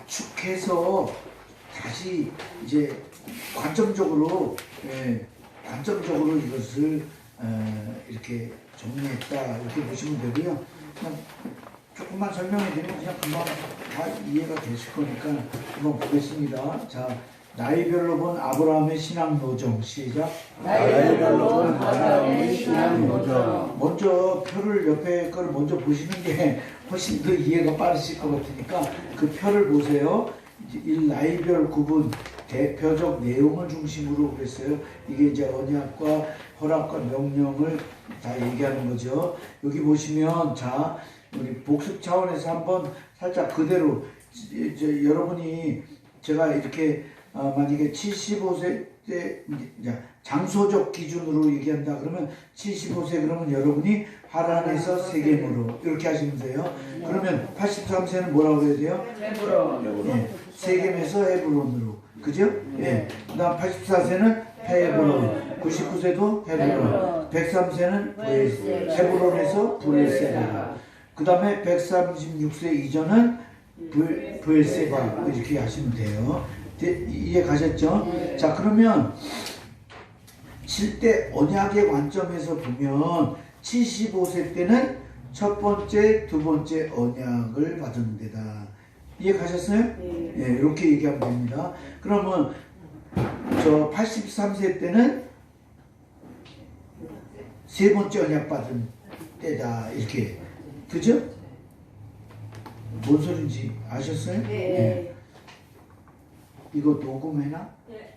압축해서 다시 이제 관점적으로 이것을 이렇게 정리했다 이렇게 보시면 되고요. 그냥 조금만 설명해 드리면 그냥 금방 다 이해가 되실 거니까 한번 보겠습니다. 자, 나이별로 본 아브라함의 신앙 노정 시작. 나이별로 본 아브라함의 신앙 노정. 먼저 표를 옆에 걸 먼저 보시는 게 훨씬 더 이해가 빠르실 것 같으니까 그 표를 보세요. 이 나이별 구분 대표적 내용을 중심으로 그랬어요. 이게 이제 언약과 허락과 명령을 다 얘기하는 거죠. 여기 보시면 자 우리 복습 차원에서 한번 살짝 그대로 이제 여러분이 제가 이렇게 만약에 75세 때 장소적 기준으로 얘기한다 그러면 75세 그러면 여러분이 하란에서 세겜으로 이렇게 하시면 돼요. 그러면 83세는 뭐라고 해야 돼요? 헤브론. 예, 세겜에서 헤브론으로 그죠? 예. 그다음 84세는 헤브론, 99세도 헤브론, 103세는 헤브론에서 브엘세바. 그다음에 136세 이전은 브엘세바 이렇게 하시면 돼요. 이해 가셨죠? 자, 그러면 7대 언약의 관점에서 보면 75세 때는 첫 번째, 두 번째 언약을 받은 데다. 이해 가셨어요? 예, 이렇게 얘기하면 됩니다. 그러면 저 83세 때는 세 번째 언약 받은 때다. 이렇게. 그죠? 뭔 소린지 아셨어요? 네. 이거 녹음해놔? 네.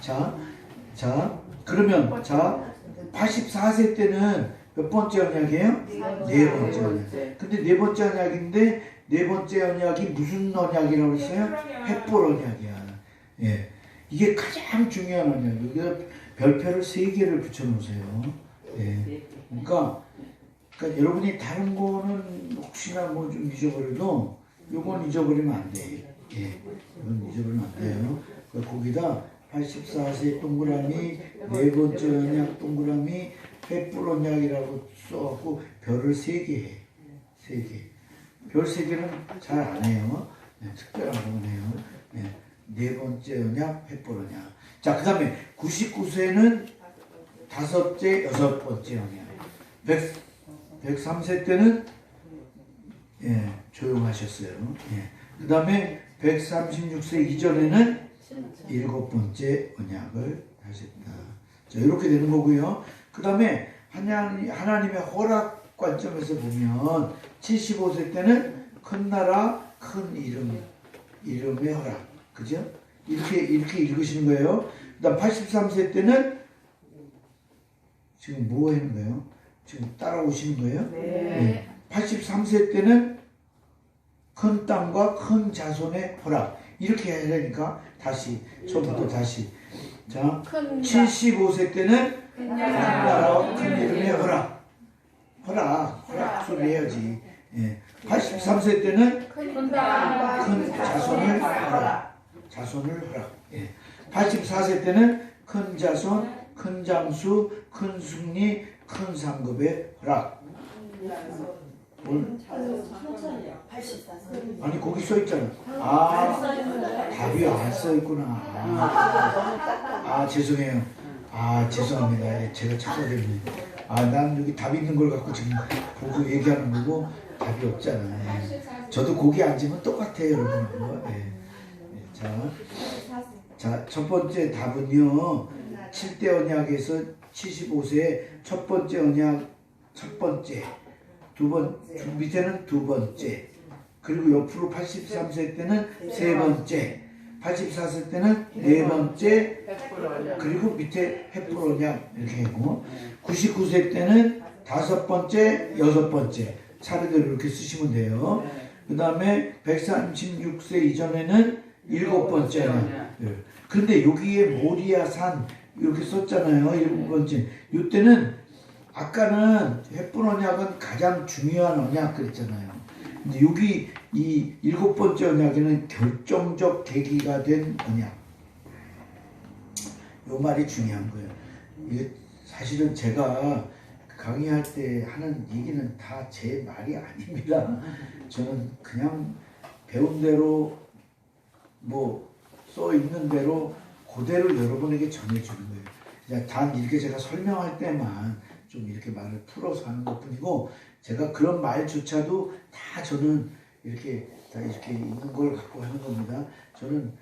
자, 그러면 자 84세 때는 몇 번째 언약이에요? 네 번째 언약. 근데 네 번째 언약인데 네 번째 언약이 무슨 언약이라고 했어요? 헷볼 언약이야. 예, 이게 가장 중요한 언약. 여기다 별표를 3개를 붙여놓으세요. 예, 그러니까 여러분이 다른 거는 혹시나 뭐 좀 잊어버려도 요건 잊어버리면 안 돼. 예, 이건 잊어버리면 안 돼요. 거기다 84세 동그라미 네 번째 언약 동그라미 횃불 언약이라고 써갖고 별을 3개 해. 3개. 별 3개는 잘 안 해요. 네, 특별한 건 해요. 네 번째 언약 횃불 언약. 자, 그 다음에 99세는 5째, 6번째 언약. 103세 때는 조용하셨어요. 그 다음에 136세 이전에는 7번째 언약을 하셨다. 자, 이렇게 되는 거고요. 그 다음에 하나님의 허락 관점에서 보면 75세 때는 큰 나라, 큰 이름의 허락. 그죠? 이렇게 읽으시는 거예요. 그 다음 83세 때는 지금 뭐 하는 거예요? 지금 따라오시는 거예요? 네. 83세 때는 큰 땅과 큰 자손의 허락. 이렇게 해야 되니까 다시 처음부터 다시. 자, 75세 때는 큰 나라와 큰 이름의 허락 소리 해야지. 83세 때는 큰 자손을 허락. 84세 때는 큰 자손, 큰 장수, 큰 승리, 큰 상급의 허락. 아니 거기 써 있잖아. 답이 안 써 있구나. 죄송해요. 죄송합니다. 제가 착각했네. 난 여기 답 있는 걸 갖고 지금 보고 얘기하는 거고 답이 없잖아. 저도 거기 앉으면 똑같아요, 여러분. 자, 첫 번째 답은요. 7대 언약에서 75세 첫 번째 언약 첫 번째, 밑에는 두 번째, 그리고 옆으로 83세 때는 세 번째, 84세 때는 네 번째, 그리고 밑에 횃불 언약 이렇게 하고 99세 때는 5번째, 6번째 차례대로 이렇게 쓰시면 돼요. 그 다음에 136세 이전에는 7번째 언약. 그런데 여기에 모리아산 이렇게 썼잖아요. 7번째. 이때는 아까는 횃불 언약은 가장 중요한 언약 그랬잖아요. 근데 여기 이 7번째 언약에는 결정적 계기가 된 언약. 요 말이 중요한 거예요. 이게 사실은 제가 강의할 때 하는 얘기는 다 제 말이 아닙니다. 저는 그냥 배운 대로 뭐 써 있는 대로 그대로 여러분에게 전해주는 거예요. 그냥 단 이렇게 제가 설명할 때만 좀 이렇게 말을 풀어서 하는 것뿐이고 제가 그런 말조차도 다 저는 이렇게 다 이렇게 있는 걸 갖고 하는 겁니다. 저는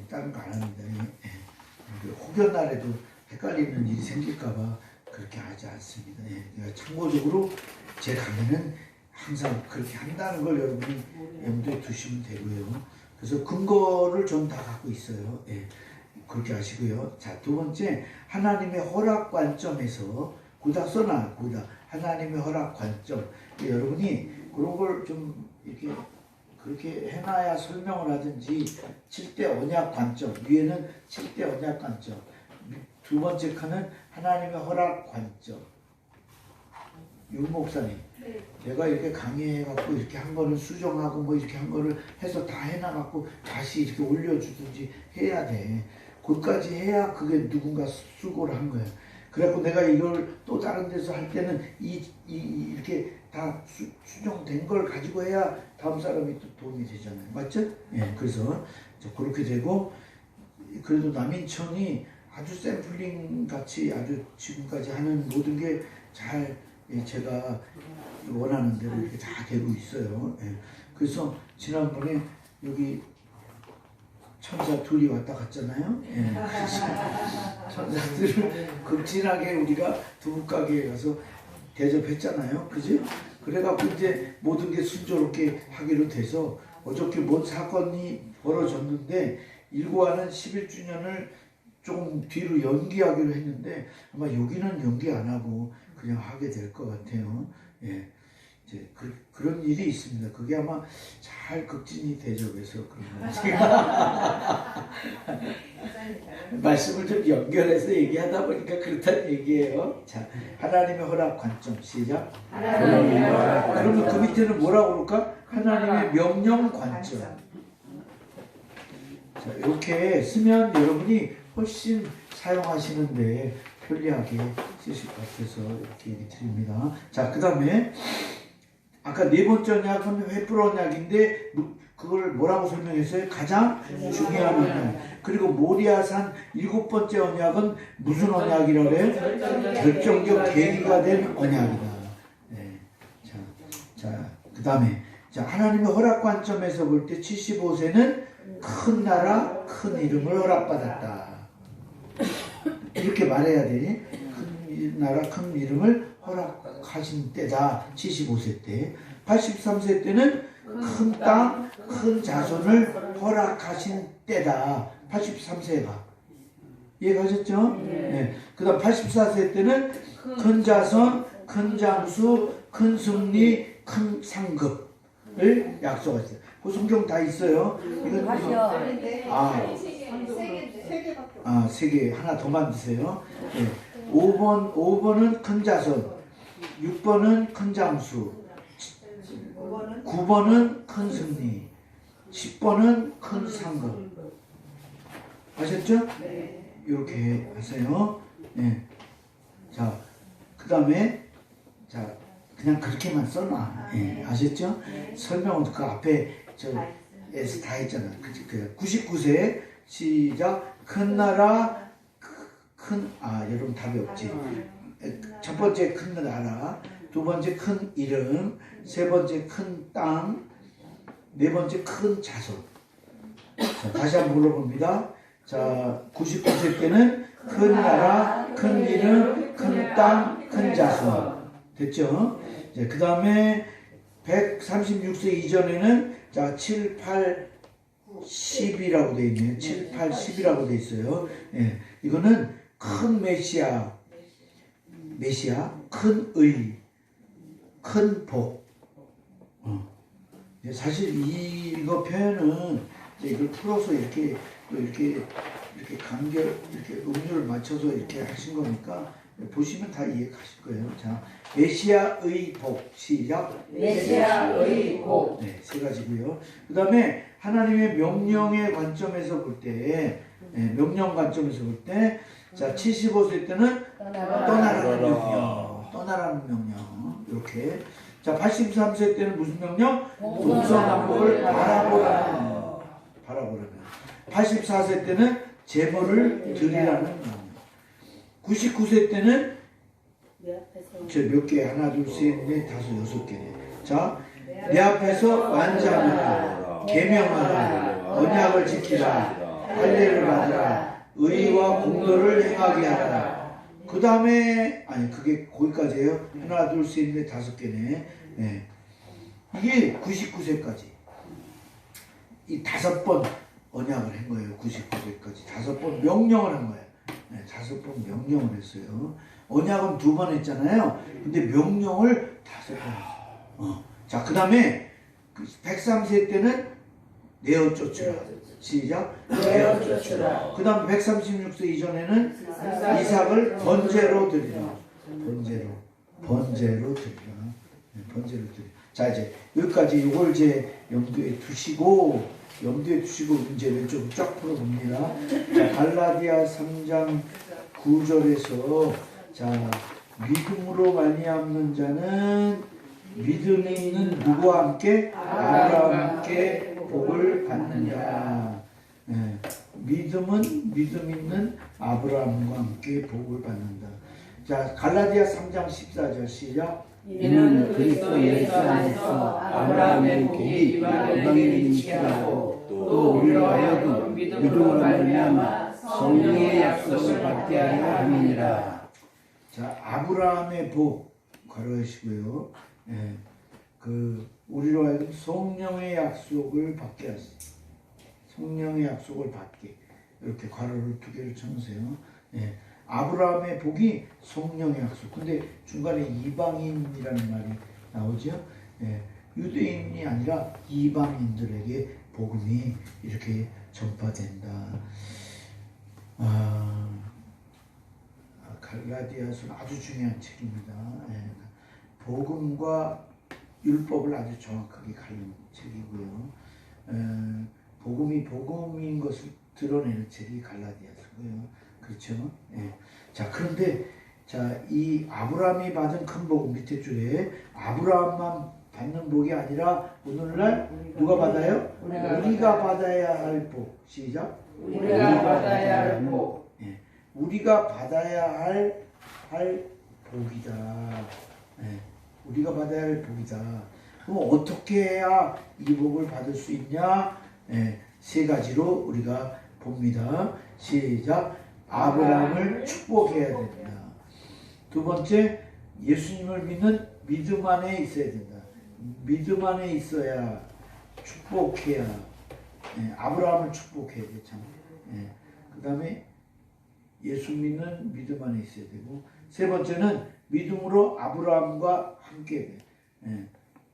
다른 거 안 합니다. 혹여 날에도 헷갈리는 일이 생길까봐 그렇게 하지 않습니다. 그러니까 참고적으로 제 강의는 항상 그렇게 한다는 걸 여러분이 염두에 두시면 되고요. 그래서 근거를 좀 다 갖고 있어요. 그렇게 하시고요. 자, 두 번째, 하나님의 허락 관점에서 거기다 써놔. 거기다 하나님의 허락 관점. 여러분이 그런 걸 좀 이렇게 그렇게 해놔야 설명을 하든지 7대 언약 관점. 위에는 7대 언약 관점. 두 번째 칸은 하나님의 허락 관점. 유 목사님, 내가 이렇게 강의해갖고 이렇게 한 거를 수정하고 뭐 이렇게 한 거를 해서 다 해놔갖고 다시 이렇게 올려주든지 해야 돼. 그것까지 해야 그게 누군가 수고를 한 거야. 그래갖고 내가 이걸 또 다른 데서 할 때는 이렇게 다 수정된 걸 가지고 해야 다음 사람이 또 도움이 되잖아요. 맞죠? 그래서 그렇게 되고 그래도 남인천이 아주 샘플링 같이 아주 지금까지 하는 모든 게 잘 제가 원하는 대로 이렇게 다 되고 있어요. 그래서 지난번에 여기 천사 둘이 왔다 갔잖아요. 천사들을 극진하게 우리가 두부가게에 가서 대접했잖아요. 그지? 그래갖고 이제 모든 게 순조롭게 하기로 돼서 어저께 뭔 사건이 벌어졌는데 일과는 11주년을 좀 뒤로 연기하기로 했는데 아마 여기는 연기 안 하고 그냥 하게 될 것 같아요. 이제 그런 일이 있습니다. 그게 아마 잘 극진히 대접해서 그런 건지. 말씀을 좀 연결해서 얘기하다 보니까 그렇다는 얘기예요. 자, 하나님의 허락 관점 시작. 그러면 그 밑에는 뭐라고 그럴까? 하나님의 명령 관점. 자, 이렇게 쓰면 여러분이 훨씬 사용하시는데 편리하게 쓰실 것 같아서 이렇게 얘기 드립니다. 자, 그 다음에 아까 네 번째 언약은 횃불 언약인데 그걸 뭐라고 설명했어요? 가장 중요한 언약. 그리고 모리아산 일곱 번째 언약은 무슨 언약이라고 해요? 결정적 계기가 된 언약이다. 자, 그 다음에 하나님의 허락 관점에서 볼 때 75세는 큰 나라, 큰 이름을 허락받았다. 이렇게 말해야 돼. 큰 나라, 큰 이름을 허락하신 때다. 75세 때. 83세 때는 큰 땅, 큰 자손을 허락하신 때다. 83세가. 이해가셨죠? 네. 그 다음 84세 때는 큰 자손, 큰 장수, 큰 승리, 큰 상급을 약속하셨어요. 그 성경 다 있어요. 이건 세 개 하나 더 만드세요. 5번은 큰 자손, 6번은 큰 장수, 9번은 큰 승리, 10번은 큰 상급. 아셨죠? 이렇게 하세요. 자, 그 다음에 그냥 그렇게만 써놔. 아셨죠? 설명은 그 앞에 에서 다 했잖아. 99세 시작. 큰 나라 여러분 답이 없지. 첫 번째 큰 나라, 두 번째 큰 이름, 세 번째 큰 땅, 네 번째 큰 자손. 자, 다시 한번 물어봅니다. 자, 99세 때는 큰 나라, 큰 이름, 큰 땅, 큰 자손. 됐죠? 그 다음에 136세 이전에는 7, 8, 10이라고 되어 있네요. 7, 8, 10이라고 되어 있어요. 이거는 큰 메시아, 큰 의, 큰 복. 사실 이거 표현은 이걸 풀어서 이렇게 간결, 이렇게 음료를 맞춰서 이렇게 하신 거니까 보시면 다 이해하실 거예요. 자, 메시아의 복 시작. 메시아의 복. 네, 세 가지고요. 그 다음에 하나님의 명령의 관점에서 볼 때, 명령 관점에서 볼 때, 자, 75세 때는 떠나라는 명령, 이렇게. 자, 83세 때는 무슨 명령? 동서남북을 바라보라는. 84세 때는 제물을 드리라는 겁니다. 99세 때는 저 몇 개? 하나, 둘, 셋, 넷, 다섯, 여섯 개네. 자, 내 앞에서 완전하라, 계명하라, 언약을 지키라, 할례를 받으라, 의와 공로를 행하게 하라. 그 다음에 아니 그게 거기까지예요. 하나, 둘, 셋, 넷, 다섯 개네. 네. 이게 99세까지 이 5번 언약을 한 거예요. 99세까지 5번 명령을 한 거예요. 네, 5번 명령을 했어요. 언약은 2번 했잖아요. 근데 명령을 5번. 자, 그 다음에 103세 때는 내어 쫓으라. 시작. 내어 쫓으라. 그 다음 136세 이전에는 이삭을 번제로 드리라. 번제로 드리라. 네, 번제로 드리라. 자, 이제 여기까지 이걸 이제 염두에 두시고 이제 왼쪽으로 쫙 풀어봅니다. 자, 갈라디아 3장 9절에서 자, 믿음으로 말미암는 자는 믿음이 있는 누구와 함께? 아브라함과 함께 복을 받느니라. 네. 믿음 있는 아브라함과 함께 복을 받는다. 자, 갈라디아 3장 14절 시작. 이는 그리스도 예수 안에서 아브라함의 복이 이방인에게 임시하고 또 우리로 하여금 믿음으로 말미암아 성령의 약속을 받게 하려 함이니라. 자, 아브라함의 복 괄호하시고요. 예, 우리로 하여금 성령의 약속을 받게 하시. 성령의 약속을 받게 이렇게 괄호를 2개를 쳐놓으세요. 예, 아브라함의 복이 성령의 약속. 근데 중간에 이방인이라는 말이 나오죠. 예, 유대인이 아니라 이방인들에게 복음이 이렇게 전파된다. 갈라디아서는 아주 중요한 책입니다. 예, 복음과 율법을 아주 정확하게 가르는 책이고요. 복음이 복음인 것을 드러내는 책이 갈라디아서고요. 그렇죠? 예. 자, 그런데 자, 이 아브라함이 받은 큰 복음 밑에 줄에 아브라함만 받는 복이 아니라 오늘날 누가 받아요? 우리가 받아야 할 복. 시작. 우리가 받아야 할 복. 예. 우리가 받아야 할 복이다. 예. 우리가 받아야 할 복이다. 그럼 어떻게 해야 이 복을 받을 수 있냐? 예. 3가지로 우리가 봅니다. 시작. 아브라함을 축복해야 된다. 2번째, 예수님을 믿는 믿음 안에 있어야 된다. 믿음 안에 있어야 축복해야. 예. 아브라함을 축복해야 돼. 참. 예. 그 다음에 예수 믿는 믿음 안에 있어야 되고, 3번째는 믿음으로 아브라함과 함께 돼. 예.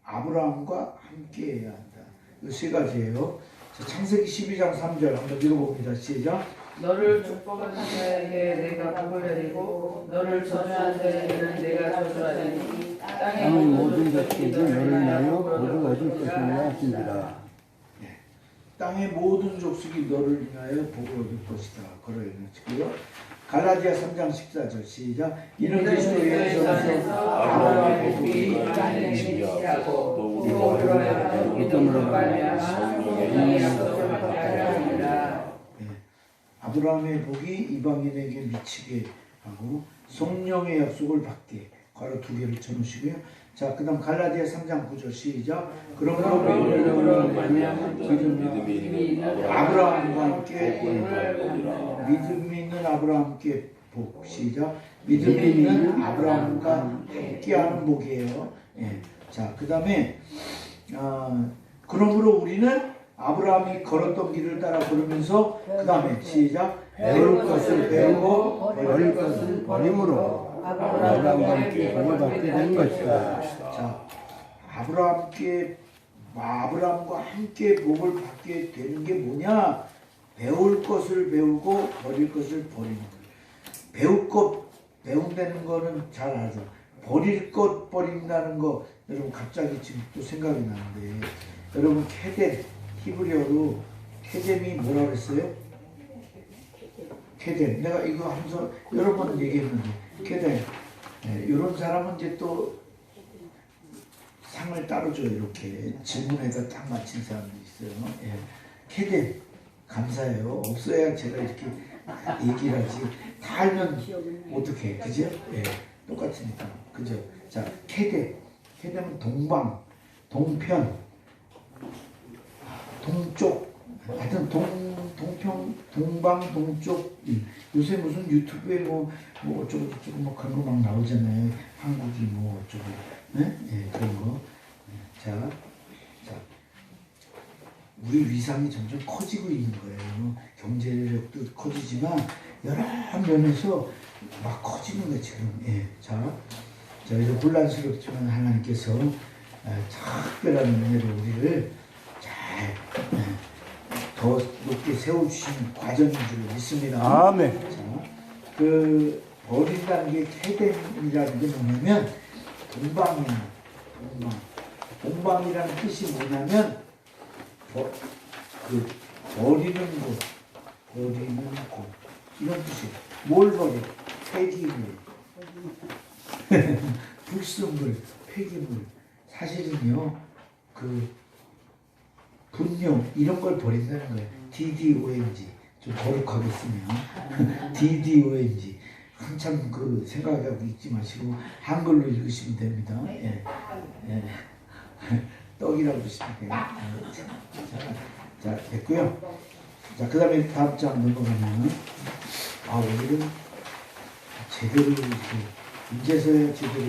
아브라함과 함께 해야 한다. 이 3가지예요. 자, 창세기 12장 3절 한번 읽어봅니다. 시작. 너를 축복한 자에게 내가 복을 내리고 너를 저주한 자에게는 내가 저주하리니 땅의 모든 족속이 너를 인하여 복을 얻을 것이라 하시니라. 땅의 모든 족속이 너를 인하여 복을 얻을 것이다. 걸어 읽으시고요. 갈라디아 3장 14절 시작. 이는 그리스도 예수 안에서 아브라함의 복이 이방인에게 임시하고 또 우리로 하여금 믿음으로 말미암아 성령의 약속을 받게 하려 함이라. 아브라함의 복이 이방인에게 미치게 하고 성령의 약속을 받게. 괄호 2개를 쳐놓으시고요. 자, 그 다음 갈라디아 3장 9절 시작. 그러므로 믿음으로 말미암아 믿음이 있는 아브라함과 함께 믿음이 있는 아브라함께 복. 시작. 믿음이 있는 아브라함과 함께하는 복이에요. 예. 자, 그 다음에 그러므로 우리는 아브라함이 걸었던 길을 따라 걸으면서 그 다음에 시작. 배울 것을 배우고 버릴 것은 버림으로 아브라함과 함께 복을 받게 된 것이다. 자, 아브라함과 함께 복을 받게 되는 게 뭐냐? 배울 것을 배우고 버릴 것을 버리는 거예요. 배울 것 배운다는 거는 잘 알죠. 버릴 것 버린다는 거 여러분 갑자기 지금 또 생각이 나는데, 여러분 케뎀 히브리어로 케뎀이 뭐라고 했어요? 케뎀. 내가 이거 하면서 여러 번 얘기했는데 케뎀. 이런 사람은 이제 또 상을 따로 줘요. 이렇게 질문에다 딱 맞힌 사람도 있어요. 예. 케뎀 감사해요. 없어야 제가 이렇게 얘기를 하지. 다 알면 어떡해. 그죠? 예. 똑같으니까. 그죠? 자, 캐대. 캐대면 동방, 동편, 동쪽. 하여튼 동평, 동방, 동쪽. 요새 무슨 유튜브에 뭐 어쩌고 저쩌고 뭐 그런 거 막 나오잖아요. 한국이 뭐 어쩌고. 네? 예, 그런 거. 자, 우리 위상이 점점 커지고 있는 거예요. 경제력도 커지지만 여러 면에서 막 커지는 거예요 지금. 예. 자, 이제 혼란스럽지만 하나님께서 특별한 은혜로 우리를 잘 더 높게 세워주시는 과정인 줄 믿습니다. 아멘. 자, 그 버린다는 게 캐덴이라는 게 뭐냐면 동방이야. 동방이라는 뜻이 뭐냐면 그 버리는 곳, 이런 뜻이에요. 뭘 버려? 폐기물, 불순물, 폐기물. 사실은요, 그 분뇨 이런 걸 버린다는 거예요. DDONG 좀 거룩하게 쓰면 DDONG 한참 그 생각하고 읽지 마시고 한글로 읽으시면 됩니다. 예. 예. 떡이라고 쓰시면 돼요. 자, 됐고요. 자, 그 다음에 다음 장 넘어가면 오늘은 제대로 이렇게 이제서야 제대로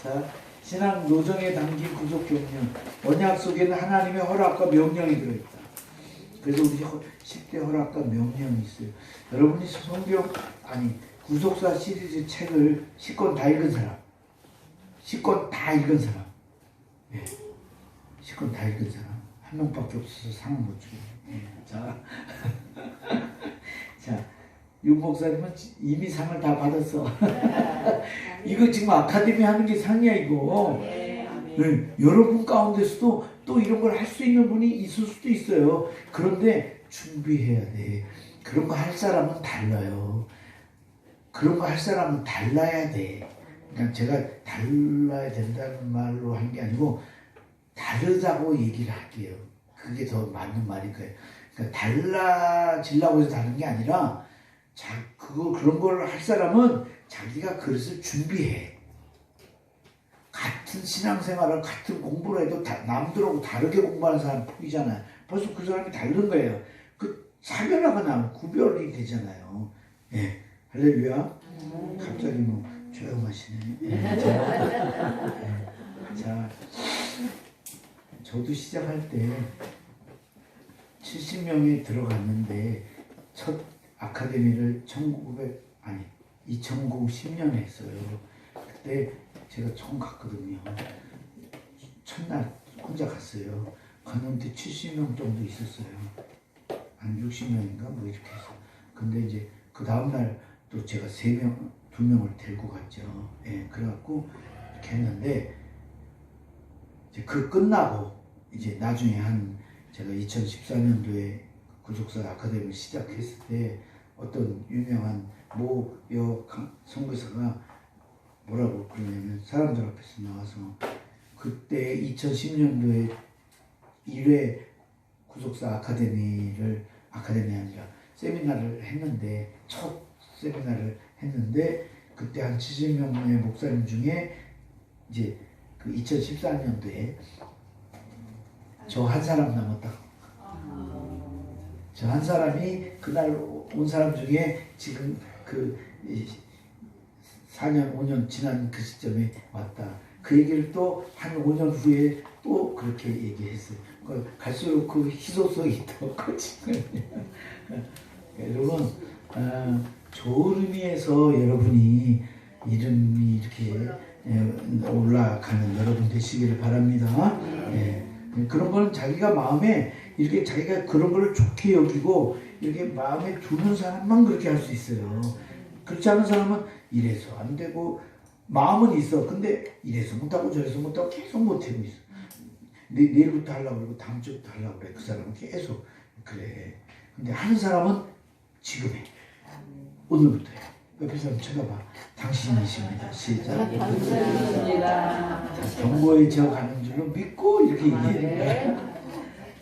자, 신앙 노정에 담긴 구속 경륜. 언약 속에는 하나님의 허락과 명령이 들어있다. 그래서 우리 10대 허락과 명령이 있어요. 여러분이 성경 구속사 시리즈 책을 10권 다 읽은 사람, 10권 다 읽은 사람, 예, 10권 다 읽은 사람 한 명밖에 없어서 상을 못 주고. 예. 자, 윤 목사님은 이미 상을 다 받았어. 이거 지금 아카데미 하는 게 상이야 이거. 네, 여러분 가운데서도 또 이런 걸 할 수 있는 분이 있을 수도 있어요. 그런데 준비해야 돼. 그런 거 할 사람은 달라요. 그런 거 할 사람은 달라야 돼. 그러니까 제가 달라야 된다는 말로 한 게 아니고 다르다고 얘기를 할게요. 그게 더 맞는 말일 거예요. 그러니까 달라지려고 해서 다른 게 아니라 그런 걸 할 사람은 자기가 그릇을 준비해. 같은 신앙생활을 같은 공부를 해도 남들하고 다르게 공부하는 사람 보이잖아요. 벌써 그 사람이 다른 거예요. 그 차별화가 나면 구별이 되잖아요. 예, 할렐루야. 갑자기 뭐 조용하시네. 예, 자, 저도 시작할 때 70명이 들어갔는데 첫 아카데미를 2010년에 했어요. 그때 제가 처음 갔거든요. 첫날 혼자 갔어요. 갔는데 70명 정도 있었어요. 한 60명인가 뭐 이렇게 해서. 근데 이제 그 다음날 또 제가 2명을 데리고 갔죠. 예, 그래갖고 이렇게 했는데 이제 그 끝나고 이제 나중에 제가 2014년도에 구속사 아카데미 시작했을 때 어떤 유명한 선교사가 뭐라고 그러냐면 사람들 앞에서 나와서 그때 2010년도에 1회 구속사 아카데미 아니라 세미나를 했는데 첫 세미나를 했는데 그때 한 70명의 목사님 중에 이제 그 2014년도에 저 한 사람 남았다. 저 한 사람이 그날 온 사람 중에 지금 그 4년, 5년 지난 그 시점에 왔다. 그 얘기를 또 한 5년 후에 또 그렇게 얘기했어요. 갈수록 그 희소성이 더 커지는 거예요. 여러분, 좋은 의미에서 여러분이 이름이 이렇게 올라가는 여러분 되시기를 바랍니다. 그런 거는 자기가 마음에 이렇게 자기가 그런 걸 좋게 여기고 이렇게 마음에 두는 사람만 그렇게 할 수 있어요. 그렇지 않은 사람은 이래서 안 되고 마음은 있어. 근데 이래서 못하고 저래서 못하고 계속 못하고 있어. 내일부터 하려고 그러고 다음 주부터 하려고 그래. 그 사람은 계속 그래. 근데 하는 사람은 지금 해. 오늘부터 해. 옆에 사람 쳐다봐. 당신이십니다. 시작. 감사합니다. 경고에 제어 가는 줄로 믿고 이렇게 얘기해.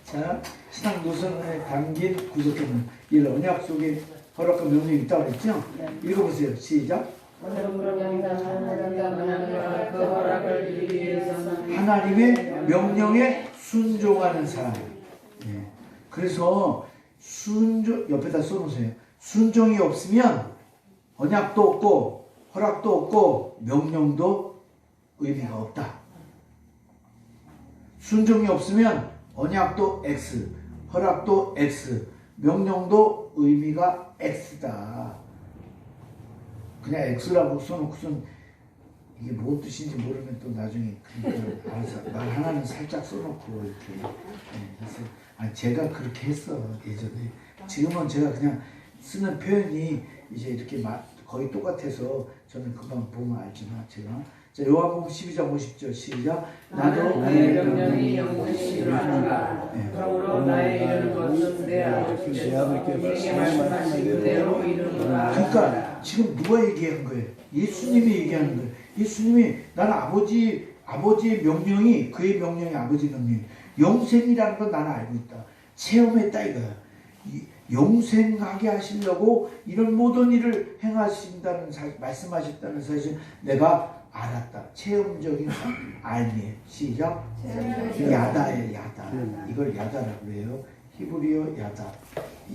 자, 자, 신앙 노선에 담긴 구속기는 이 언약 속에 허락과 명령이 있다고 그랬죠? 읽어보세요. 시작. 하나님의 명령에 순종하는 사람. 예. 그래서 순종 옆에다 써놓으세요. 순종이 없으면 언약도 없고 허락도 없고 명령도 의미가 없다. 순종이 없으면 언약도 X, 허락도 X, 명령도 의미가 X다. 그냥 X라고 써놓고선 이게 뭔 뜻인지 모르면 또 나중에 그러니까 알아서 말 하나는 살짝 써놓고 이렇게. 네, 그래서 제가 그렇게 했어 예전에. 지금은 제가 그냥 쓰는 표현이 이제 이렇게 거의 똑같아서 저는 금방 보면 알지만 제가. 자, 요한복음 12장 50절 시작. 나도 나의 명령이 영원히 이루어지리라. 그러므로 나의 이르는 것은 내 아버지께서 내게 말씀하신 그대로 이루노라. 그러니까 지금 누가 얘기한 거예요? 예수님이 얘기하는 거예요. 예수님이 나는 아버지의 명령이 그의 명령이 아버지 명령이 영생이라는 건 나는 알고 있다. 체험했다 이거야. 영생하게 하시려고 이런 모든 일을 행하신다는 말씀하셨다는 사실 내가 알았다. 체험적인 알미에요. 시작. 야다예요. 야다. 이걸 야다라고 해요. 히브리어 야다.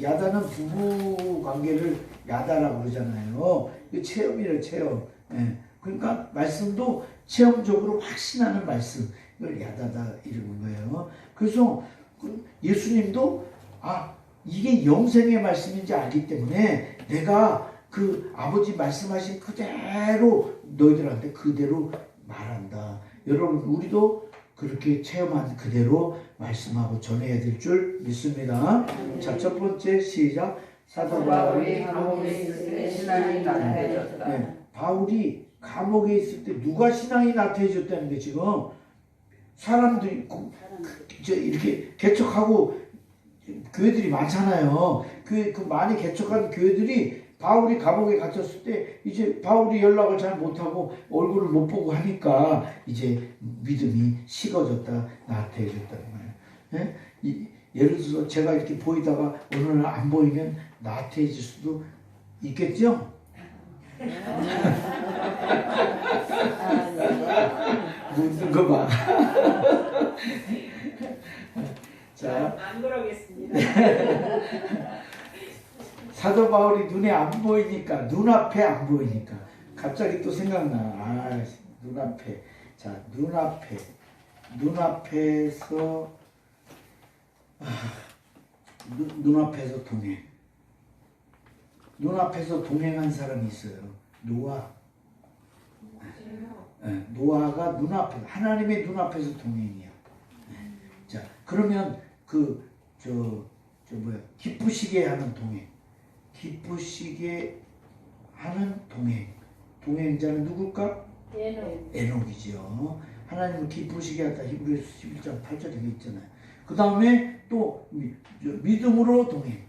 야다는 부부 관계를 야다라고 그러잖아요. 이거 체험이래요. 체험. 예. 그러니까 말씀도 체험적으로 확신하는 말씀. 이걸 야다다 이러는 거예요. 그래서 예수님도 이게 영생의 말씀인지 알기 때문에 내가 그 아버지 말씀하신 그대로 너희들한테 그대로 말한다. 여러분 우리도 그렇게 체험한 그대로 말씀하고 전해야 될 줄 믿습니다. 자, 첫 번째 시작. 사도 바울이 감옥에 있을 때 신앙이 나타해졌다. 네, 바울이 감옥에 있을 때 누가 신앙이 나타해졌다는 게 지금 사람들이 이렇게 개척하고 교회들이 많잖아요. 그 많이 개척한 교회들이 바울이 감옥에 gat혔을 때 이제 바울이 연락을 잘 못하고 얼굴을 못 보고 하니까 이제 믿음이 식어졌다, 나태해졌다는 거예요. 예? 예를 들어서 제가 이렇게 보이다가 어느 날 안 보이면 나태해질 수도 있겠죠? 묻는 거 봐. 자, 안 그러겠습니다. 사도 바울이 눈에 안 보이니까, 눈앞에 안 보이니까 갑자기 또 생각나. 눈앞에. 자, 눈앞에서 눈앞에서 동행. 눈앞에서 동행한 사람이 있어요. 노아. 노아가 눈앞에, 하나님의 눈앞에서 동행이야. 자, 그러면 기쁘시게 하는 동행. 기쁘시게 하는 동행. 동행자는 누굴까? 에녹이죠. 하나님을 기쁘시게 하다. 히브리서 11장 8절에 있잖아요. 그 다음에 또 믿음으로 동행.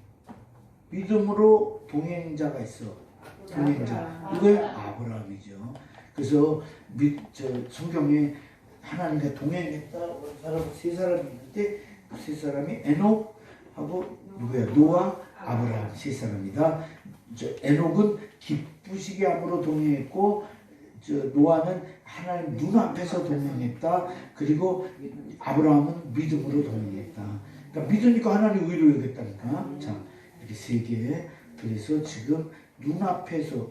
믿음으로 동행자가 있어. 동행자. 누구예요? 아브라함이죠. 그래서 성경에 하나님과 동행했다는 사람 세 사람이 있는데 그 세 사람이 에녹하고 누구야? 노아, 아브라함 세 사람이다. 에녹은 기쁘시게 함으로 동행했고 노아는 하나님 눈앞에서 동행했다. 그리고 아브라함은 믿음으로 동행했다. 그러니까 믿으니까 하나님 의로 여겼다니까. 자, 이렇게 세 개. 그래서 지금 눈앞에서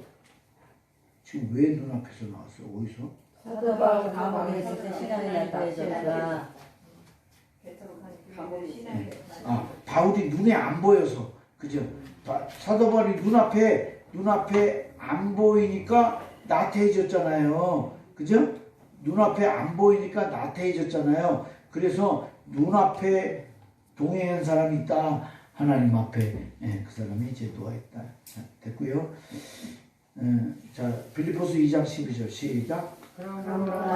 지금 왜 눈앞에서 나왔어? 어디서? 사도 바울 감옥에 있을 때 신앙이 나타해졌다. 바울이 눈에 안 보여서, 그죠? 사도 바울이 눈앞에 안 보이니까 나태해졌잖아요. 그죠? 눈앞에 안 보이니까 나태해졌잖아요. 그래서 눈앞에 동행한 사람이 있다. 하나님 앞에. 그 사람이 이제 노아했다. 자, 됐고요. 자, 빌립보서 2장 12절 시작. 그러므로 너희가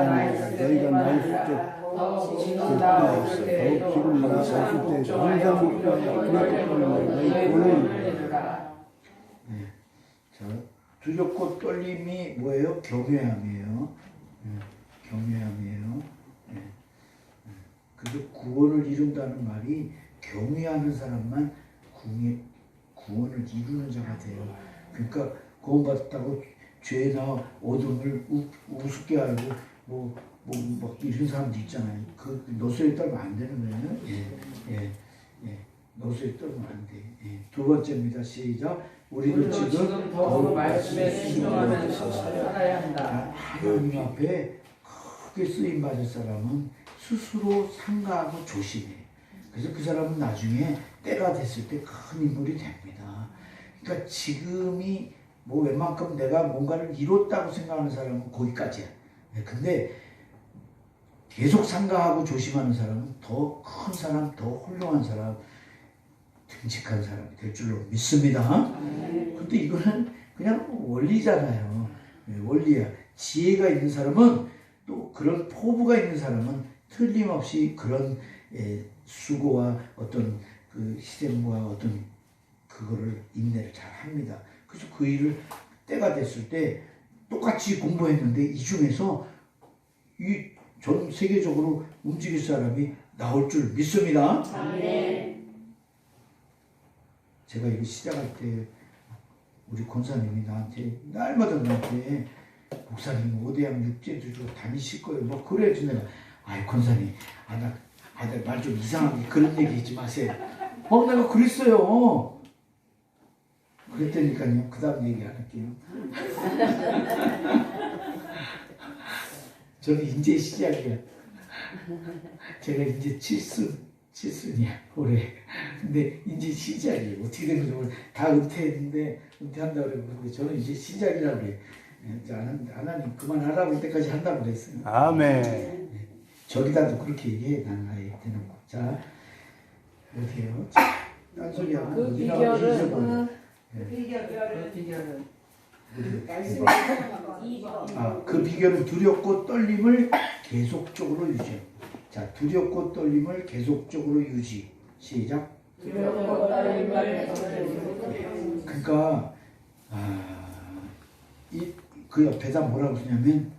나의 숫자 지금 나 없을 때에도 항상 복종하여 너희 본을 내주라. 자, 두렵고 떨림이 뭐예요? 경외함이에요. 경외함이에요. 그래서 구원을 이룬다는 말이 경외하는 사람만 구원을 이루는 자가 돼요. 그러니까 구원받았다고 죄나 어둠을 우습게 알고 막 이런 사람도 있잖아요. 그 노소에 떨면 안 되는 거예요. 노소에 떨면 안 돼. 두 번째입니다. 시작. 우리도 지금 더욱 말씀에 순종하면서 살아야 한다. 하나님 앞에 크게 쓰임 받을 사람은 스스로 상가하고 조심해. 그래서 그 사람은 나중에 때가 됐을 때 큰 인물이 됩니다. 그러니까 지금이 뭐 웬만큼 내가 뭔가를 이뤘다고 생각하는 사람은 거기까지야. 근데 계속 상가하고 조심하는 사람은 더 큰 사람, 더 훌륭한 사람, 듬직한 사람이 될 줄로 믿습니다. 근데 이거는 그냥 원리잖아요. 원리야. 지혜가 있는 사람은 또 그런 포부가 있는 사람은 틀림없이 그런 수고와 어떤 그 희생과 어떤 그거를 인내를 잘 합니다. 그래서 그 일을 때가 됐을 때 똑같이 공부했는데 이 중에서 전 세계적으로 움직일 사람이 나올 줄 믿습니다. 제가 이거 시작할 때 우리 권사님이 나한테 날마다 나한테 목사님 5대양 육제주로 다니실 거예요. 뭐 그래야지 내가 아이 권사님 말 좀 이상하게 그런 얘기 하지 마세요. 내가 그랬어요. 그랬다니까요. 그 다음 얘기 안 할게요. 저는 이제 시작이야. 제가 이제 칠순이야 올해. 근데 이제 시작이에요. 어떻게 된 거죠? 다 은퇴했는데 은퇴한다고 그러고 저는 이제 시작이라고 그래. 하나님 그만하라고 할 때까지 한다고 그랬어요. 아멘. 저기다도 그렇게 얘기해. 난 아예 되는 거. 자 어디에요? 딴소리야. 그 비결은 그 비결은 두렵고 떨림을 계속적으로 유지해. 자, 두렵고 떨림을 계속적으로 유지. 시작. 두렵고 떨림을 계속적으로 유지. 그러니까 그 옆에다 뭐라고 쓰냐면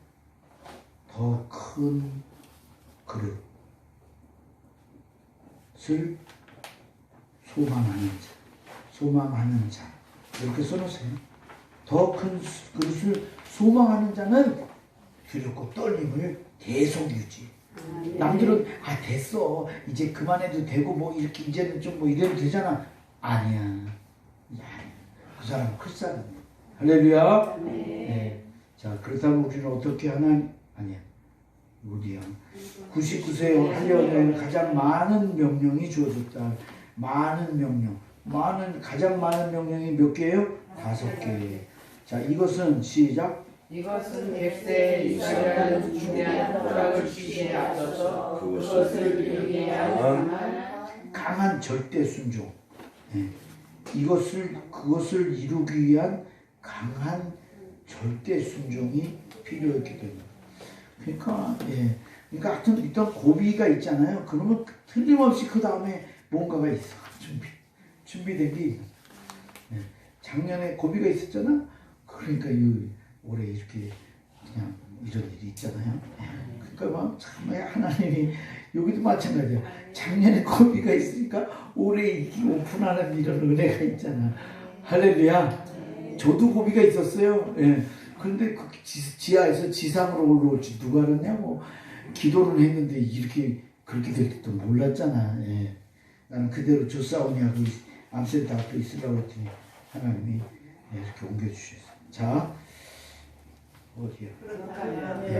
더 큰 그릇을 소망하는 자 이렇게 써놓으세요. 더 큰 그릇을 소망하는 자는 두렵고 떨림을 계속 유지. 남들은 됐어 이제 그만해도 되고 뭐 이렇게 이제는 좀 뭐 이래도 되잖아. 아니야. 그 사람은 클 사람이야. 할렐루야. 네. 자 그렇다면 우리는 어떻게 아니야. 어디야? 99세 하려면 가장 많은 명령이 주어졌다. 많은 명령. 가장 많은 명령이 몇 개예요? 5개. 자 이것은 시작. 이것은 객세에 이스라엘은 중대한 허락을 주시기에 앞서서 그것을 이루기 위한 강한 절대 순종. 그것을 이루기 위한 강한 절대 순종이 필요했기 때문에. 그러니까 하여튼 일단 고비가 있잖아요. 그러면 틀림없이 그 다음에 뭔가가 있어. 준비된 게 있어. 작년에 고비가 있었잖아. 그러니까 올해 이렇게 그냥 이런 일이 있잖아요. 그러니까 참 하나님이 여기도 마찬가지야. 작년에 고비가 있으니까 올해 이렇게 오픈하는 이런 은혜가 있잖아. 할렐루야. 저도 고비가 있었어요. 그런데 그 지하에서 지상으로 올라올지 누가 알았냐고. 기도를 했는데 이렇게 그렇게 될 줄도 몰랐잖아. 나는 그대로 조사오니 하고 암센터 앞에 있으라고 했더니 하나님이 이렇게 옮겨주셨어요. 자, 어디야?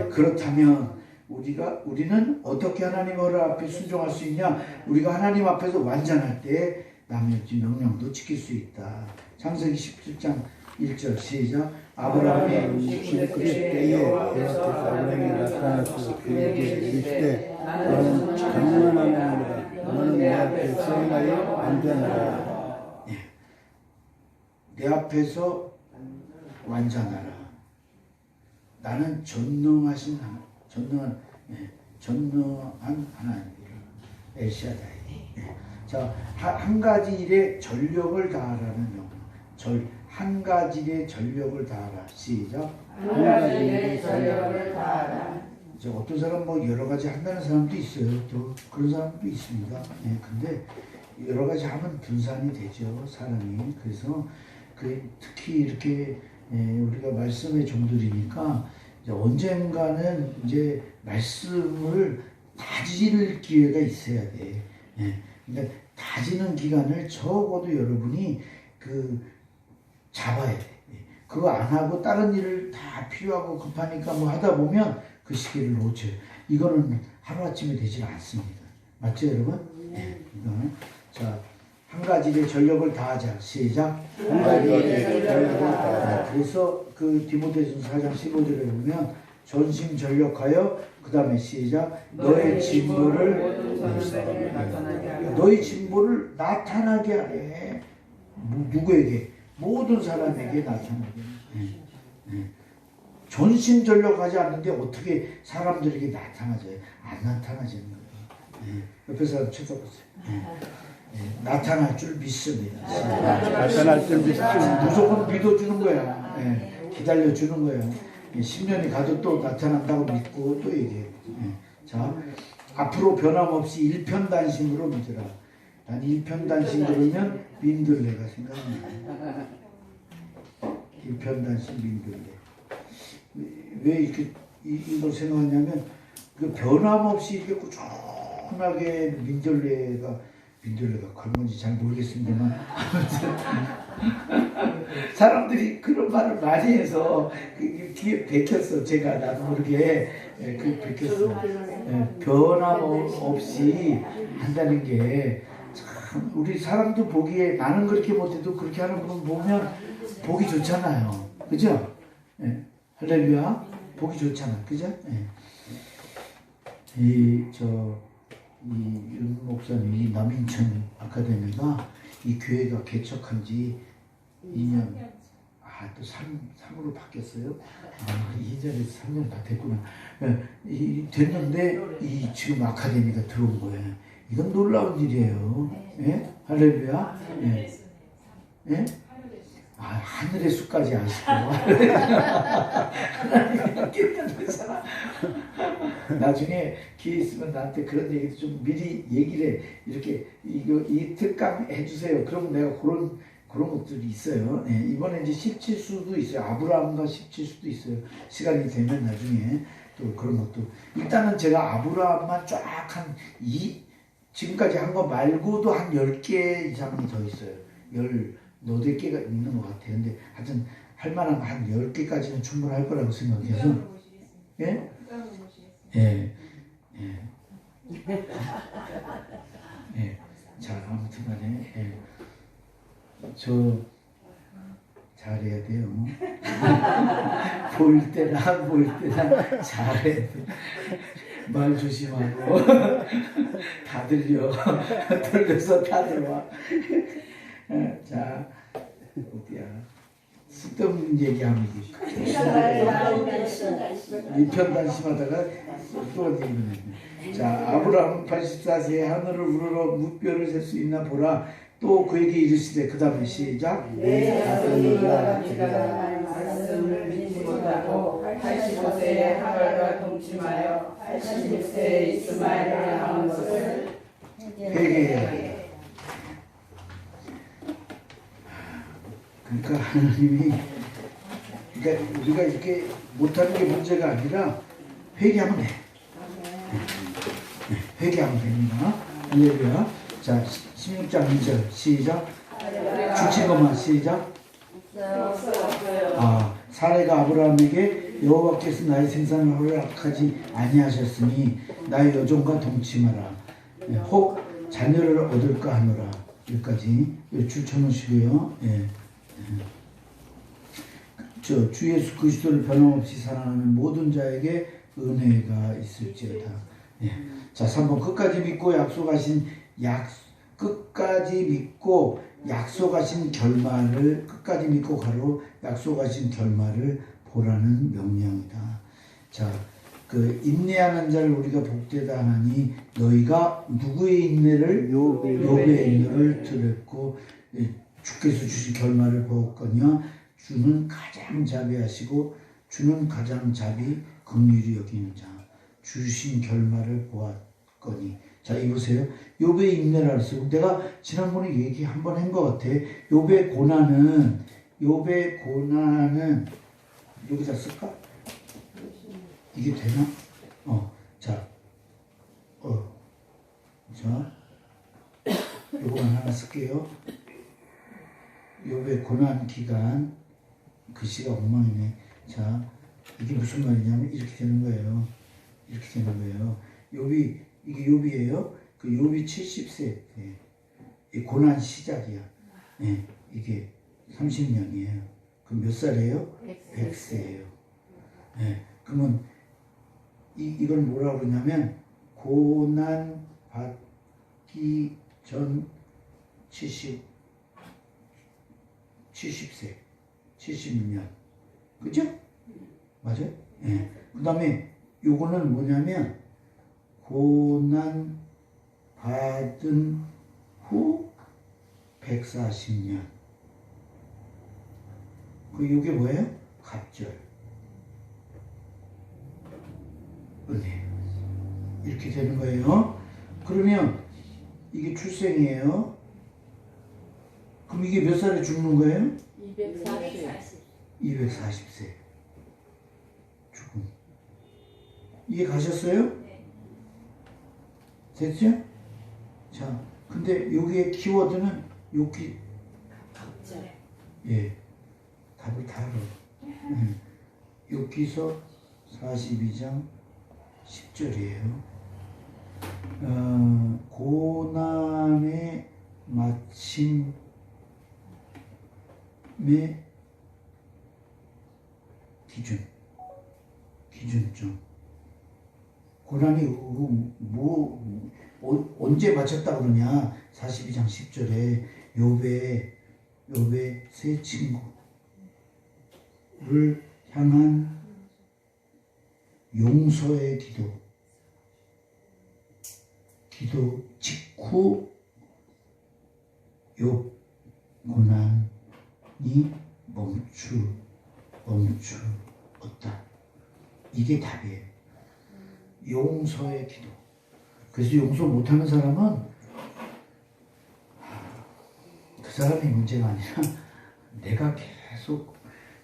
그렇다면 우리는 어떻게 하나님 앞에 순종할 수 있냐? 우리가 하나님 앞에서 완전할 때 남의 명령도 지킬 수 있다. 창세기 17장 1절 시작. 아브라함이 69세 때에 여호와께서 아브라함에게 나타나서 그에게 이르시되 너는 강건하노라. 너는 내 앞에 서행하여 완전하라. 내 앞에서 완전하라. 나는 전능한 하나님이라. 엘샤다이. 자, 한 가지 일에 전력을 다하라는 명령. 한 가지 일에 전력을 다하라. 시작. 한 가지 일에 전력을 다하라. 이제 어떤 사람 뭐 여러 가지 한다는 사람도 있어요. 또 그런 사람도 있습니다. 예, 근데 여러 가지 하면 분산이 되죠, 사람이. 그래서 특히 이렇게 우리가 말씀의 종들이니까 이제 언젠가는 이제 말씀을 다질 기회가 있어야 돼. 그러니까 다지는 기간을 적어도 여러분이 잡아야 돼. 그거 안 하고 다른 일을 다 필요하고 급하니까 뭐 하다 보면 그 시기를 놓쳐요. 이거는 하루아침에 되지 않습니다. 맞죠, 여러분? 자, 한 가지 일에 전력을 다하자. 시작. 한 가지 일에 전력을 다하자. 그래서 디모데전서 4장 15절에 보면 전심전력하여 그 다음에 시작. 너의 진보를 나타나게 하래. 누구에게? 모든 사람에게 나타나게. 전심전력하지 않는데 어떻게 사람들에게 나타나져요? 안 나타나지는 거예요. 옆에 사람 쳐다보세요. 나타날 줄 믿습니다. 나타날 줄 믿습니다. 무조건 믿어주는 거야. 기다려주는 거예요. 10년이 가도 또 나타난다고 믿고 또 얘기해요. 자, 앞으로 변함없이 일편단심으로 믿으라. 난 일편단심 그러면 민들레가 생각나요. 일편단심 민들레. 왜 이렇게 이걸 생각하냐면 변함없이 이렇게 꾸준하게 민들레가 그런 건지 잘 모르겠습니다만 사람들이 그런 말을 많이 해서 뒤에 베꼈어. 제가 나도 모르게 베꼈어. 변함없이 한다는 게 참 우리 사람도 보기에 나는 그렇게 못해도 그렇게 하는 분 보면 보기 좋잖아요. 그죠? 할렐루야. 보기 좋잖아. 그죠? 윤 목사님, 이 남인천 아카데미가 이 교회가 개척한 지 2년, 또 3으로 바뀌었어요. 2년에서 3년 다 됐구나. 됐는데 지금 아카데미가 들어온 거예요. 이건 놀라운 일이에요. 할렐루야. 하늘의 수까지 아시고 하나님이 깨끗하잖아. 나중에 기회 있으면 나한테 그런 얘기도 좀 미리 얘기를 해. 이렇게 이 특강 해주세요. 그러면 내가 그런 것들이 있어요. 이번에 이제 17수도 있어요. 아브라함과 17수도 있어요. 시간이 되면 나중에 또 그런 것도. 일단은 제가 아브라함만 쫙 지금까지 한 거 말고도 한 10개 이상이 더 있어요. 14개가 있는 것 같아요. 근데 하여튼 할 만한 거 한 10개까지는 충분할 거라고 생각해서. 예? 자, 아무튼 간에, 잘해야 돼요. 보일 때나 안 보일 때나 잘해야 돼. 말 조심하고. 다 들려. 들려서 다 들어와. 자, 어디야? 쓸데없는 얘기하면 일편단심하다가 또 얘기는. 자, 아브라함은 84세에 하늘을 우러러 무뼈를 셀 수 있나 보라. 또 그에게 이르시되 그 다음에 시작. 내 아들이가 네가 말씀을 믿지 못하고 85세에 하갈과 동침하여 86세에 이스마엘을 낳은 것을 회개해야 돼. 그러니까 하나님이 우리가 이렇게 못하는 게 문제가 아니라 회개하면 돼. 회개하면 됩니다. 할렐루야. 자, 16장 2절 시작. 주친 것만 시작. 사례가 아브라함에게 여호와께서 나의 생산을 허락하지 아니하셨으니 나의 여종과 동침하라. 혹 자녀를 얻을까 하노라. 여기까지 줄쳐놓으시고요. 주 예수 그리스도를 변함없이 사랑하는 모든 자에게 은혜가 있을지어다. 자, 3번 끝까지 믿고 약속하신 결말을 끝까지 믿고 가로 약속하신 결말을 보라는 명령이다. 자, 인내하는 자를 우리가 복되다 하나니 너희가 누구의 인내를 욥의 인내를 들었고 주께서 주신 결말을 보았거니와 주는 가장 자비하시고 주는 가장 자비 긍휼히 여기는 자. 주신 결말을 보았거니. 자, 이보세요. 욥의 인내라 그랬어요. 내가 지난번에 얘기 한번 한 것 같아. 욥의 고난은 여기다 쓸까? 이게 되나? 자, 요거만 하나 쓸게요. 욥의 고난 기간, 글씨가 엉망이네. 자, 이게 무슨 말이냐면 이렇게 되는 거예요. 이렇게 되는 거예요. 이게 욥이에요. 그 욥이 70세. 예. 이 고난 시작이야. 예. 이게 30년이에요. 그럼 몇 살이에요? 100세예요. 예. 그러면 이걸 뭐라고 그러냐면 고난 받기 전 70세, 70년. 그죠? 맞아요? 예. 그 다음에 요거는 뭐냐면 고난 받은 후 140년. 요게 뭐예요? 갑절. 은혜. 이렇게 되는 거예요. 그러면 이게 출생이에요. 그럼 이게 몇 살에 죽는 거예요? 240세. 죽음. 이해 가셨어요? 네. 됐죠? 자, 근데 여기에 키워드는 여기 예, 답을 다 알아. 여기서 42장 10절이에요. 고난의 마침의 기준점. 고난이 언제 마쳤다 그러냐? 42장 10절에 욥의 세 친구를 향한 용서의 기도 직후 욥 고난이 멈추었다. 이게 답이에요. 용서의 기도. 그래서 용서 못하는 사람은 그 사람이 문제가 아니라 내가 계속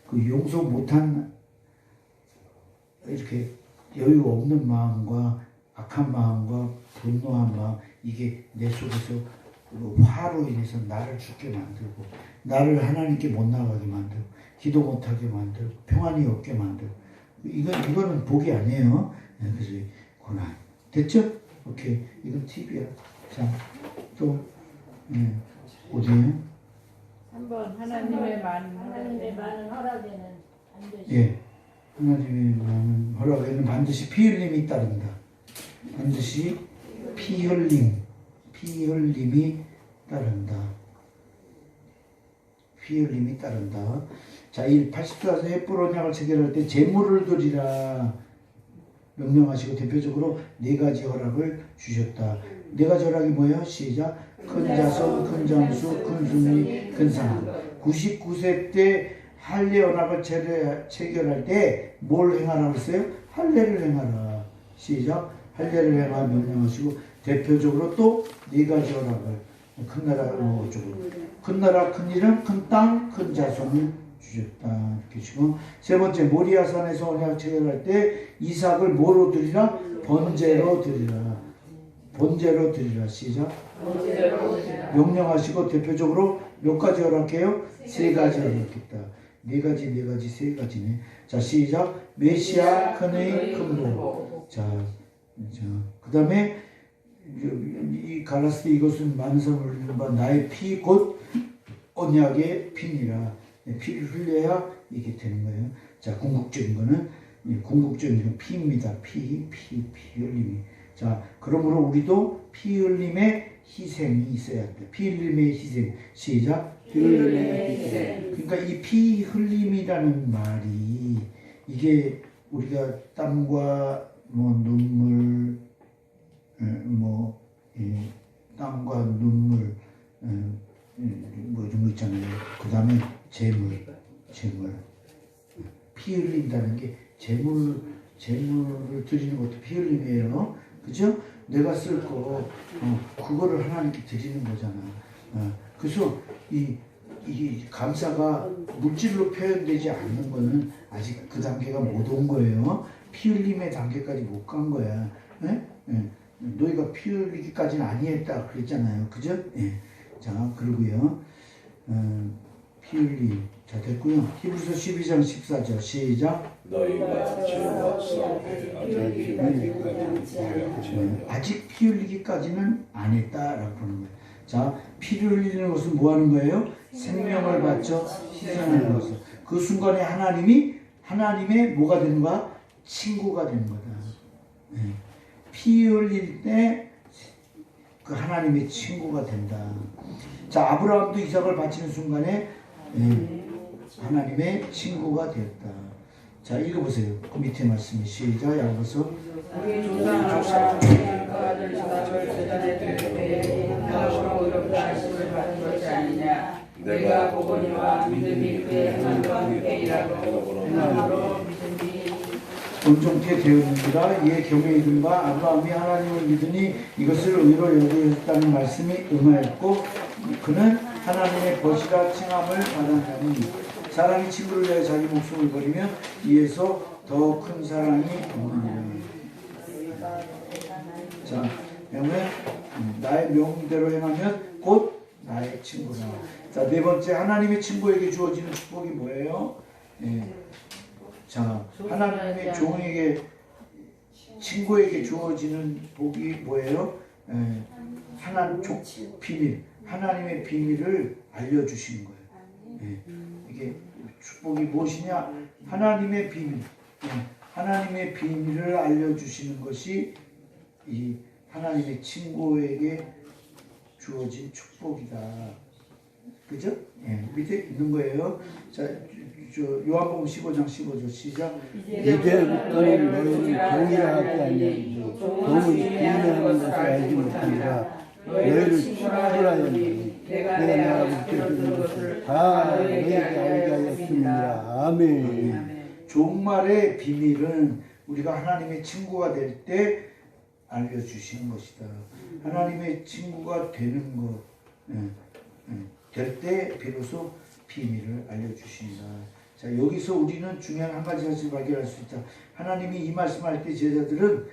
그 용서 못한 이렇게 여유 없는 마음과 악한 마음과 분노한 마음, 이게 내 속에서 화로 인해서 나를 죽게 만들고 나를 하나님께 못 나가게 만들고 기도 못하게 만들고 평안이 없게 만들고 이거는 복이 아니에요. 그래서 고난. 됐죠? 오케이. 이건 팁이야. 자, 또 어디에요? 3번 하나님의 많은 허락에는 반드시 예. 하나님의 많은 허락에는 반드시 피 흘림이 따른다. 반드시 피 흘림이 따른다. 피 흘림이 따른다. 자, 84세 햇불 언약을 체결할 때 제물을 드리라 명령하시고 대표적으로 네 가지 허락을 주셨다. 네 가지 허락이 뭐예요? 시작. 큰 자손, 큰 장수, 큰 승리, 큰 상함. 99세 때 할례 언약을 체결할 때 뭘 행하라고 했어요? 할례를 행하라. 시작. 할례를 행하라 명령하시고 대표적으로 또 네 가지 허락을 큰 나라 어쩌고 큰 나라 큰 이름 큰 땅 큰 자손을 주셨다. 이렇게 주고 세 번째 모리아산에서 언약 체결할 때 이삭을 뭐로 드리라? 번제로 드리라. 번제로 드리라. 시작. 명령하시고 대표적으로 몇 가지 허락해요? 세 가지 허락했다. 네 가지, 세 가지네. 자, 시작. 메시아 큰의 큰복. 자, 그 다음에 이 갈라스데 이것은 많은 사람을 흘리는 바 나의 피 곧 언약의 피니라. 피를 흘려야 이게 되는 거예요. 자, 궁극적인 거는 피입니다. 피 흘림이. 자, 그러므로 우리도 피 흘림의 희생이 있어야 돼. 피 흘림의 희생. 시작. 피 흘림의 희생. 그러니까 이 피 흘림이라는 말이 이게 우리가 땀과 눈물, 땀과 눈물, 이런 거 있잖아요. 그 다음에 재물. 피 흘린다는 게 재물 재물을 드리는 것도 피 흘림이에요. 그죠? 내가 쓸 거, 그거를 하나님께 드리는 거잖아. 그래서 이 감사가 물질로 표현되지 않는 거는 아직 그 단계가 못 온 거예요. 피 흘림의 단계까지 못 간 거야. 너희가 피 흘리기까지는 아니했다 그랬잖아요. 그죠? 자, 그러고요. 피 흘림. 자, 됐고요. 히브리서 12장 14절 시작. 너희가 죄와 싸움에 아직 피 흘리기까지는 안 했다라고 그러는 거예요. 자, 피를 흘리는 것은 뭐 하는 거예요? 생명을 바쳐 희생하는 것을. 그 순간에 하나님의 뭐가 되는 거야? 친구가 되는 거다. 피 흘릴 때 그 하나님의 친구가 된다. 자, 아브라함도 이삭을 바치는 순간에 하나님의 친구가 되었다. 자, 읽어보세요. 그 밑에 말씀이 시작. 야고보서 우리 조상 아브라함이 그 아들 이삭을 제단에 드릴 때에 행함으로 의롭다 하심을 받은 것이 아니냐. 내가 보거니와 믿음이 그의 행함과 함께 일하고 행함으로 믿음이 온종케 되었느니라. 이에 경외 이름과 아브라함이 하나님을 믿으니 이것을 의로 여기었다는 말씀이 응하였고 그는 하나님의 벗이라 칭함을 받았나니 사람이 친구를 위하여 자기 목숨을 버리면 이에서 더 큰 사랑이 없느니라. 자, 때문에 나의 명대로 행하면 곧 나의 친구라. 자, 네 번째, 하나님의 친구에게 주어지는 축복이 뭐예요? 자, 하나님의 종에게 친구에게 주어지는 복이 뭐예요? 비밀, 하나님의 비밀을 알려주시는 거예요. 이게 축복이 무엇이냐? 하나님의 비밀, 하나님의 비밀을 알려주시는 것이 이 하나님의 친구에게 주어진 축복이다. 그죠? 밑에 있는 거예요. 자, 요한복음 15장 15절 시작. 이제부터는 너희는 경이하지 아니하고 도무지 비밀하는 것을 알지 못하니라. 너희를 친구라 하였느니 내가 내 아버지께 들은 것을 다 너희에게 알게 하였음이니라. 아멘. 종말의 비밀은 우리가 하나님의 친구가 될 때 알려주시는 것이다. 하나님의 친구가 되는 것, 될 때 비로소 비밀을 알려주신다. 자, 여기서 우리는 중요한 한 가지 사실을 발견할 수 있다. 하나님이 이 말씀할 때 제자들은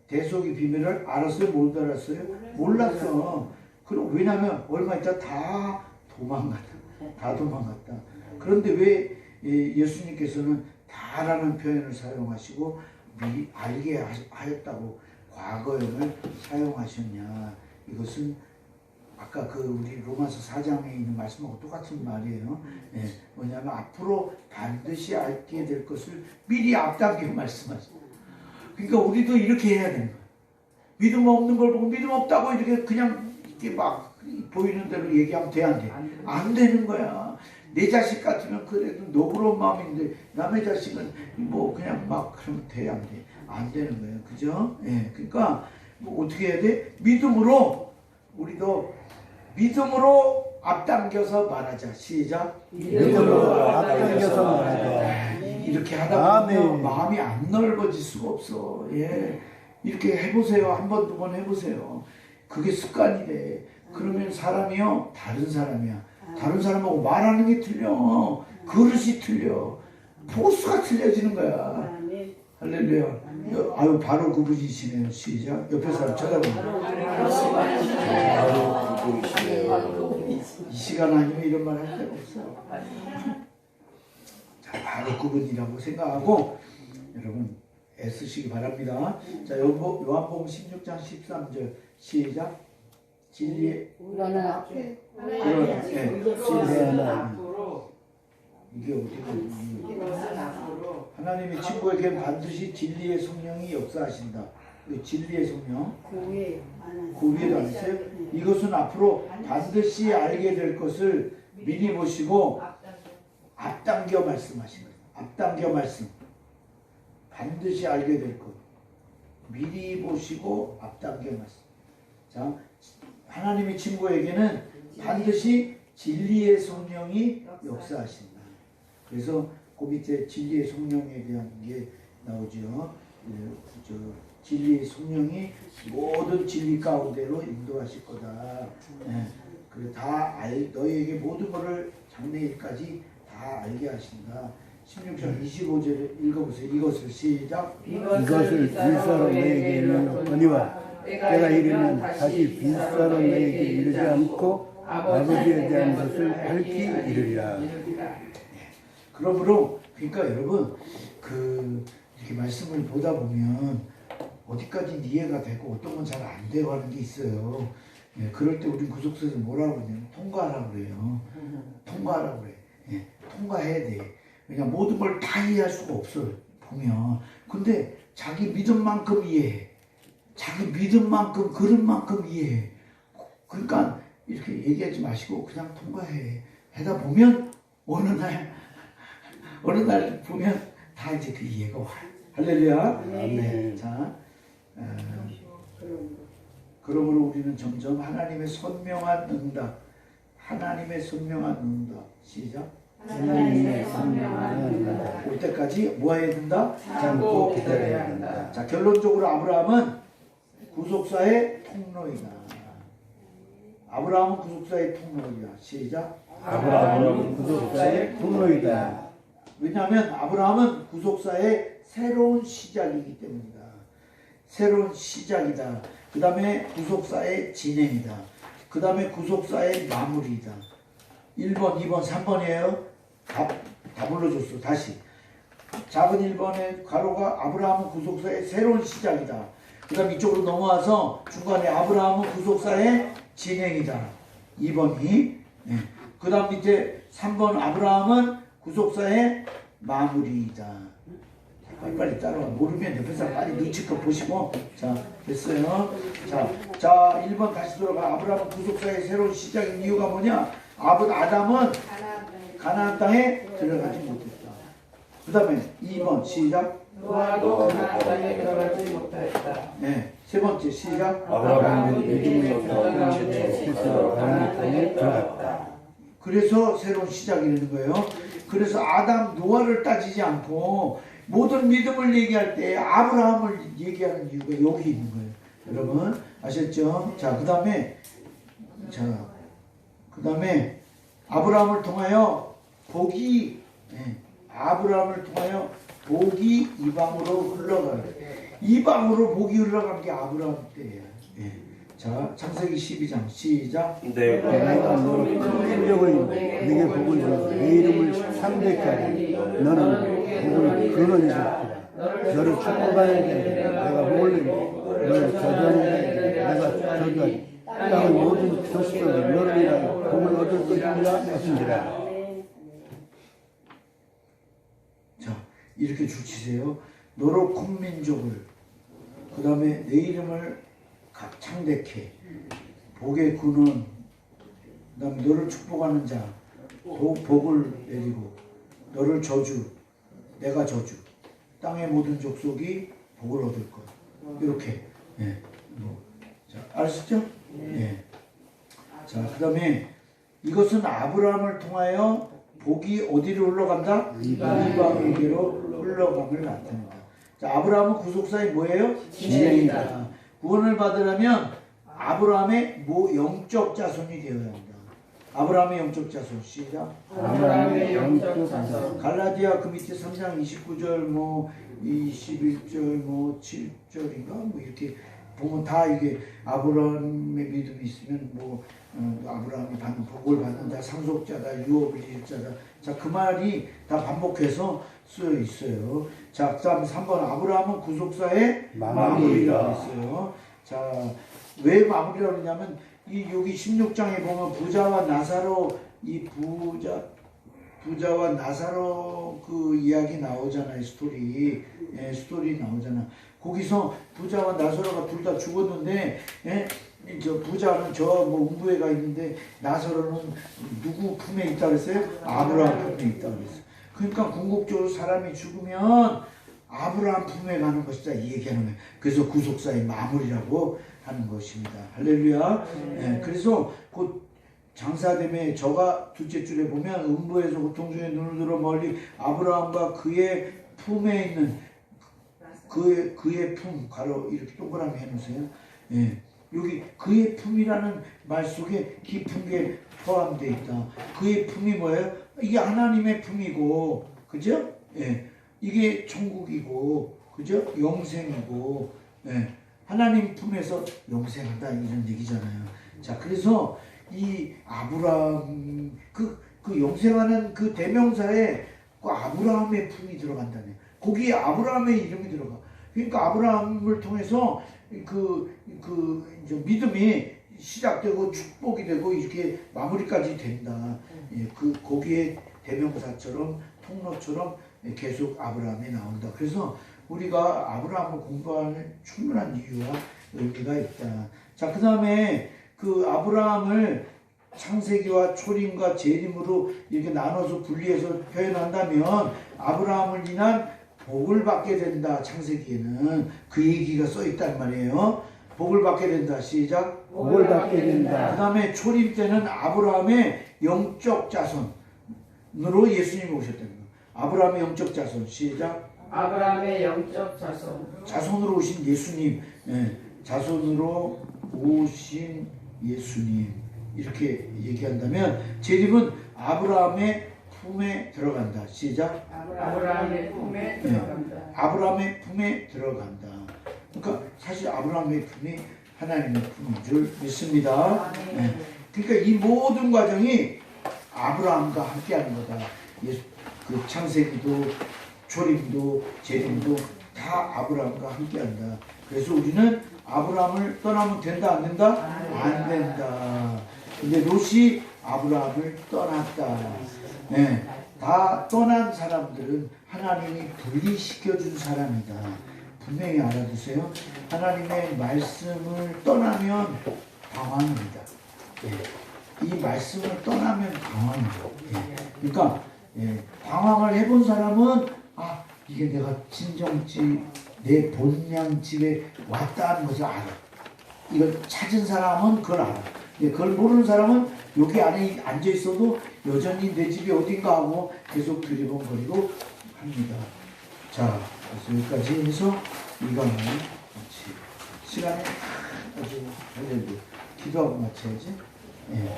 대속의 비밀을 알았어요? 못 알았어요? 몰랐어. 그럼 왜냐하면 얼마 있다 다 도망갔다. 그런데 왜 예수님께서는 다라는 표현을 사용하시고 알게 하였다고 과거형을 사용하셨냐? 이것은 아까 우리 로마서 4장에 있는 말씀하고 똑같은 말이에요. 뭐냐면 앞으로 반드시 알게 될 것을 미리 앞당겨 말씀하시죠. 그러니까 우리도 이렇게 해야 되는 거야. 믿음 없는 걸 보고 믿음 없다고 이렇게 그냥 이렇게 막 보이는 대로 얘기하면 돼, 안 돼? 안 되는 거야. 내 자식 같으면 그래도 너그러운 마음인데 남의 자식은 뭐 그냥 막 그러면 돼, 안 돼? 안 되는 거예요. 그죠? 그러니까 뭐 어떻게 해야 돼? 믿음으로 우리도 믿음으로 앞당겨서 말하자. 시작. 믿음으로 앞당겨서 말하자. 이렇게 하다 보면 마음이 안 넓어질 수가 없어. 이렇게 해보세요. 한 번, 두 번 해보세요. 그게 습관이 돼. 그러면 사람이요, 다른 사람이야. 다른 사람하고 말하는 게 틀려. 그릇이 틀려. 포스가 틀려지는 거야. 할렐루야. 아유, 바로 그분이시네요. 시작. 옆에 사람 쳐다보면. 바로 그분이시네요. 이 시간 아니면 이런 말 할 데가 없어. 자, 바로 그분이라고 생각하고 여러분 애쓰시기 바랍니다. 자, 요한복음 16장 13절 시작. 진리의 그러나 이게 어떻게 하나님의 친구에게 반드시 진리의 성령이 역사하신다. 진리의 성령 그 위에도 안 했어요? 이것은 앞으로 반드시 알게 될 것을 미리 보시고 앞당겨 말씀하신 거예요. 앞당겨 말씀. 반드시 알게 될 것. 미리 보시고 앞당겨 말씀. 자, 하나님의 친구에게는 반드시 진리의 성령이 역사하신다. 그래서 그 밑에 진리의 성령에 대한 게 나오죠. 저 진리의 성령이 모든 진리 가운데로 인도하실 거다. 예. 그래 너희에게 모든 것을 장래일까지 다 알게 하신다. 16장 25절을 읽어보세요. 이것을 시작. 이것을 빈사로 너에게 이르노니와 때가 이르면 다시 빈사로 너에게 이르지 않고 아버지에 대한 것을 밝히 이르리라. 그러므로 그러니까 여러분 이렇게 말씀을 보다 보면 어디까지 이해가 되고 어떤 건 잘 안 되고 하는 게 있어요. 예, 그럴 때 우리 구속사에서 뭐라고 그러냐면 통과하라고 그래요. 통과하라고 그래. 예, 통과해야 돼. 그냥 모든 걸 다 이해할 수가 없어요. 보면. 근데 자기 믿음만큼 이해해. 자기 믿음만큼 그릇만큼 이해해. 그러니까 이렇게 얘기하지 마시고 그냥 통과해. 하다 보면 어느 날 보면 다 이제 그 이해가 와요. 할렐루야. 네. 자, 그러므로 우리는 점점 하나님의 선명한 응답, 시작. 하나님의 선명한 응답 올 때까지 뭐 해야 된다? 참고 기다려야 한다. 자, 결론적으로 아브라함은 구속사의 통로이다. 아브라함은 구속사의 통로이다. 시작. 아브라함은 구속사의 통로이다. 왜냐하면 아브라함은 구속사의 새로운 시작이기 때문이다. 새로운 시작이다. 그 다음에 구속사의 진행이다. 그 다음에 구속사의 마무리이다. 1번, 2번, 3번이에요. 다 불러줬어. 다시. 작은 1번에 가로가 아브라함은 구속사의 새로운 시작이다. 그 다음 이쪽으로 넘어와서 중간에 아브라함은 구속사의 진행이다. 2번이. 네. 그 다음 밑에 3번 아브라함은 구속사의 마무리이다. 빨리 따라와. 모르면 옆에 사람 빨리 눈치껏 보시고. 자, 됐어요. 자, 1번 다시 돌아가. 아브라함은 구속사의 새로운 시작인 이유가 뭐냐? 아담은 가나안 땅에 들어가지 못했다. 그 다음에 2번 시작. 노아도 가나안 땅에 들어가지 못하였다. 네, 세 번째 시작. 아브라함은 믿음으로 스스로 가나안 땅에 들어갔다. 그래서 새로운 시작이 되는 거예요. 그래서 아담 노아를 따지지 않고 모든 믿음을 얘기할 때 아브라함을 얘기하는 이유가 여기 있는 거예요. 여러분 아셨죠? 자, 그 다음에 아브라함을 통하여 복이 이방으로 흘러가는, 이방으로 복이 흘러가는 게 아브라함 때예요. 자, 창세기 12장 시작. 내가 너를 큰 민족을 네게 복을 주어 내 이름을 참되게 하리. 너는 복을 그런 자라. 너를 축복하는 자에게 내가 복을 내리고 너를 저주하는 자에게 내가 저주하리. 땅의 모든 족속이 너를 인하여 복을 얻을 것이라 하신지라. 자, 이렇게 줄치세요. 너로 큰 민족을, 그 다음에 내 이름을 창대케, 복의 근원, 그 다음에 너를 축복하는 자, 복을 내리고, 너를 저주, 내가 저주, 땅의 모든 족속이 복을 얻을 것. 이렇게. 자, 아시죠? 자, 그 다음에 이것은 아브라함을 통하여 복이 어디로 흘러간다? 이방에게로 흘러감을 나타낸다. 자, 아브라함은 구속사의 뭐예요? 진행이다. 구원을 받으려면 아브라함의 영적 자손이 되어야 한다. 아브라함의 영적 자손 시작. 아브라함의 영적 자손. 갈라디아 그 밑에 3장 29절 21절 7절인가 이렇게 보면 다 이게 아브라함의 믿음이 있으면 아브라함이 받는 복을 받는다, 상속자다, 유업을 이을 자다. 자, 그 말이 다 반복해서 쓰여 있어요. 자, 그 다음 3번 아브라함은 구속사의 마무리라고 했어요. 자, 왜 마무리라고 하냐면 여기 16장에 보면 부자와 나사로, 이 부자와 나사로 그 이야기 나오잖아요. 스토리 나오잖아. 거기서 부자와 나사로가 둘 다 죽었는데, 저 부자는 음부에 가 있는데 나사로는 누구 품에 있다 그랬어요? 아브라함 품에 있다 그랬어요. 그러니까 궁극적으로 사람이 죽으면 아브라함 품에 가는 것이다 이 얘기하는 거예요. 그래서 구속사의 마무리라고 하는 것입니다. 할렐루야. 그래서 곧 장사됨에 저가 둘째 줄에 보면 음부에서 고통 중에 눈을 들어 멀리 아브라함과 그의 품에 있는 그의 품 가로 이렇게 동그라미 해놓으세요. 예. 여기 그의 품이라는 말 속에 깊은 게 포함되어 있다. 그의 품이 뭐예요? 이게 하나님의 품이고, 그죠? 예. 이게 천국이고, 그죠? 영생이고, 예. 하나님 품에서 영생한다 이런 얘기잖아요. 자, 그래서 이 아브라함 그 영생하는 그 대명사에 그 아브라함의 품이 들어간다네. 거기에 아브라함의 이름이 들어가. 그러니까 아브라함을 통해서 이제 믿음이 시작되고 축복이 되고 이렇게 마무리까지 된다. 예, 거기에 대명사처럼 통로처럼 계속 아브라함이 나온다. 그래서 우리가 아브라함을 공부하는 충분한 이유와 의미가 있다. 자, 그 다음에 그 아브라함을 창세기와 초림과 재림으로 이렇게 나눠서 분리해서 표현한다면 아브라함을 인한 복을 받게 된다. 창세기에는 그 얘기가 써 있단 말이에요. 복을 받게 된다. 시작. 복을 받게 그 된다. 다음에 초림 때는 아브라함의 영적 자손으로 예수님이 오셨다는 거예요. 아브라함의 영적 자손. 시작. 아브라함의 영적 자손. 자손으로 오신 예수님. 예, 자손으로 오신 예수님. 이렇게 얘기한다면 재림은 아브라함의 품에 들어간다. 시작. 아브라함의 품에 들어간다. 아브라함의 품에 들어간다. 그러니까 사실 아브라함의 품이 하나님의 품인 줄 믿습니다. 네. 그러니까 이 모든 과정이 아브라함과 함께하는 거다. 그 창세기도 초림도 재림도 다 아브라함과 함께한다. 그래서 우리는 아브라함을 떠나면 된다 안 된다? 안 된다. 근데 롯이 아브라함을 떠났다. 네. 다 떠난 사람들은 하나님이 분리시켜준 사람이다. 분명히 알아두세요. 하나님의 말씀을 떠나면 방황입니다. 네. 이 말씀을 떠나면 방황이죠. 네. 그러니까 방황을 해본 사람은 이게 내가 친정집 내 본향집에 왔다 하는 것을 알아. 이걸 찾은 사람은 그걸 알아. 그걸 모르는 사람은 여기 안에 앉아 있어도 여전히 내 집이 어딘가 하고 계속 두리번거리고 합니다. 자, 그래서 여기까지 해서 이 강의 마치 시간에 아주 기도하고 마쳐야지. 예.